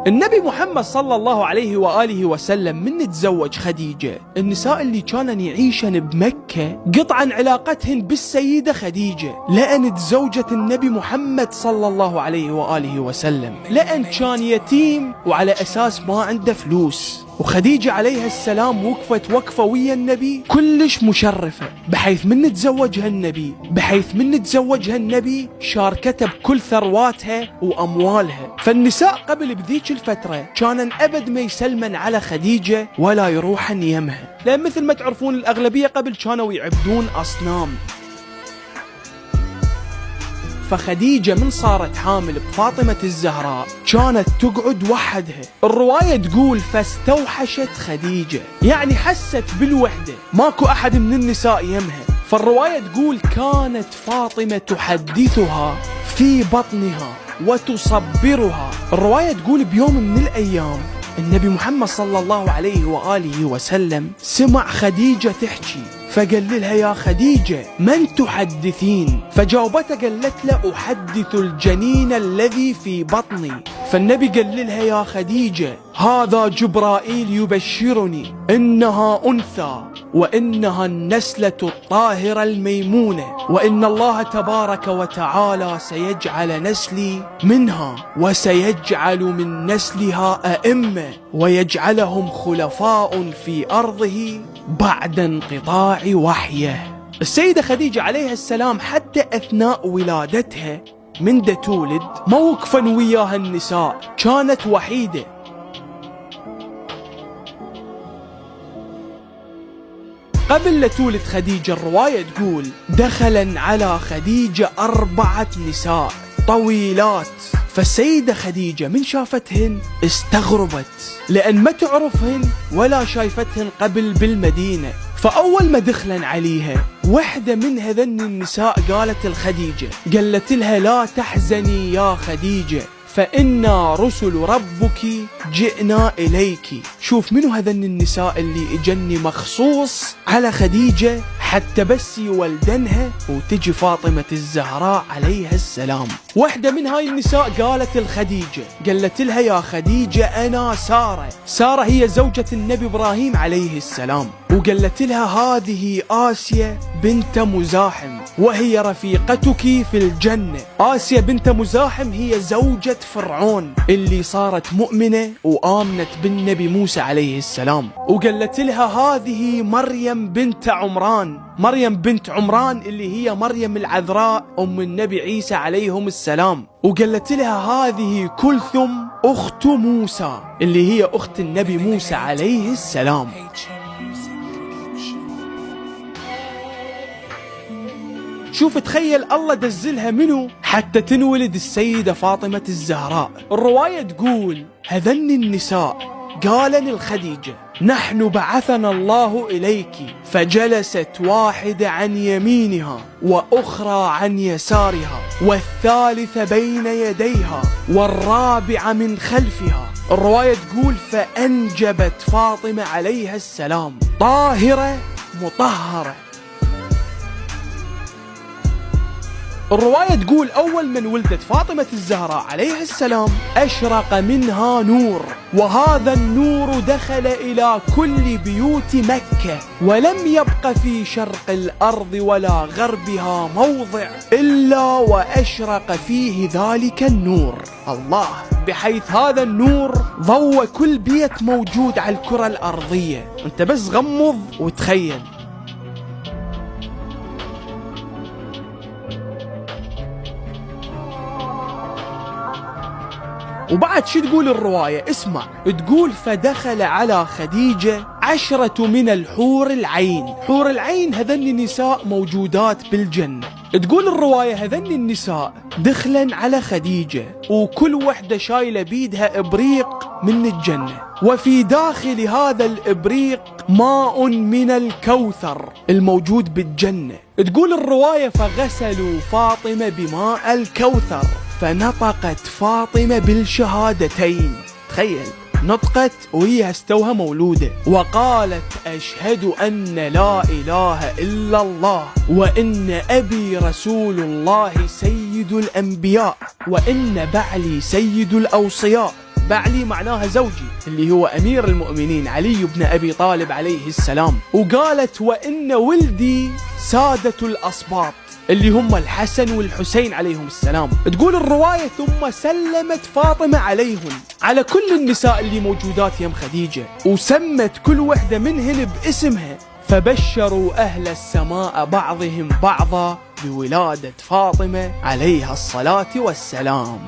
النبي محمد صلى الله عليه وآله وسلم من تزوج خديجة، النساء اللي كانن يعيشن بمكة قطعا علاقتهن بالسيدة خديجة، لأن تزوجت النبي محمد صلى الله عليه وآله وسلم، لأن كان يتيم وعلى أساس ما عنده فلوس. وخديجة عليها السلام وقفت وقفة ويا النبي كلش مشرفة، بحيث من تزوجها النبي شاركتها بكل ثرواتها وأموالها. فالنساء قبل بذيك الفترة كانن أبد ما يسلمن على خديجة ولا يروحن يمها، لأن مثل ما تعرفون الأغلبية قبل كانوا يعبدون أصنام. فخديجة من صارت حامل بفاطمة الزهراء كانت تقعد وحدها. الرواية تقول فاستوحشت خديجة، يعني حست بالوحدة، ماكو أحد من النساء يمها. فالرواية تقول كانت فاطمة تحدثها في بطنها وتصبرها. الرواية تقول بيوم من الأيام النبي محمد صلى الله عليه وآله وسلم سمع خديجة تحكي، فقال لها يا خديجة من تحدثين؟ فجاوبته قالت له أحدث الجنين الذي في بطني. فالنبي قال لها يا خديجة هذا جبرائيل يبشرني إنها أنثى وإنها النسلة الطاهرة الميمونة، وإن الله تبارك وتعالى سيجعل نسلي منها وسيجعل من نسلها أئمة ويجعلهم خلفاء في أرضه بعد انقطاع وحيه. السيدة خديجة عليها السلام حتى أثناء ولادتها من دا تولد ما وقفن وياها النساء، كانت وحيدة. قبل لا تولد خديجة الرواية تقول دخلن على خديجة 4 نساء طويلات. فالسيدة خديجة من شافتهن استغربت، لأن ما تعرفهن ولا شايفتهن قبل بالمدينة. فأول ما دخلن عليها وحدة من هذن النساء قالت الخديجة، قالت لها لا تحزني يا خديجة فإنا رسل ربك جئنا إليك. شوف منو هذن النساء اللي اجني مخصوص على خديجة حتى بس يولدنها وتجي فاطمة الزهراء عليها السلام. واحدة من هاي النساء قالت الخديجة، قالت لها يا خديجة أنا سارة هي زوجة النبي إبراهيم عليه السلام. وقالت لها هذه آسيا بنت مزاحم وهي رفيقتك في الجنة. آسيا بنت مزاحم هي زوجة فرعون اللي صارت مؤمنة وآمنت بالنبي موسى عليه السلام. وقالت لها هذه مريم بنت عمران اللي هي مريم العذراء أم النبي عيسى عليهم السلام. وقالت لها هذه كلثم أخت موسى اللي هي أخت النبي موسى عليه السلام. شوف تخيل الله دزلها منو حتى تنولد السيدة فاطمة الزهراء. الرواية تقول هذن النساء قالن الخديجة نحن بعثنا الله إليك، فجلست واحدة عن يمينها وأخرى عن يسارها والثالثة بين يديها والرابعة من خلفها. الرواية تقول فأنجبت فاطمة عليها السلام طاهرة مطهرة. الرواية تقول أول من ولدت فاطمة الزهراء عليها السلام أشرق منها نور، وهذا النور دخل إلى كل بيوت مكة، ولم يبق في شرق الأرض ولا غربها موضع إلا وأشرق فيه ذلك النور. الله، بحيث هذا النور ضوى كل بيت موجود على الكرة الأرضية. أنت بس غمض وتخيل. وبعد شو تقول الرواية؟ اسمع، تقول فدخل على خديجة 10 من الحور العين. حور العين هذن النساء موجودات بالجنة. تقول الرواية هذن النساء دخلن على خديجة وكل وحدة شايلة بيدها إبريق من الجنة، وفي داخل هذا الإبريق ماء من الكوثر الموجود بالجنة. تقول الرواية فغسلوا فاطمة بماء الكوثر فنطقت فاطمة بالشهادتين. تخيل، نطقت وهي استوها مولودة وقالت أشهد أن لا إله إلا الله وإن أبي رسول الله سيد الأنبياء وإن بعلي سيد الأوصياء بعلي معناها زوجي، اللي هو أمير المؤمنين علي بن أبي طالب عليه السلام. وقالت وإن ولدي سادة الأصباط، اللي هم الحسن والحسين عليهم السلام. تقول الرواية ثم سلمت فاطمة عليهن، على كل النساء اللي موجودات يم خديجة، وسمت كل وحدة منهن باسمها، فبشروا أهل السماء بعضهم بعضا بولادة فاطمة عليها الصلاة والسلام.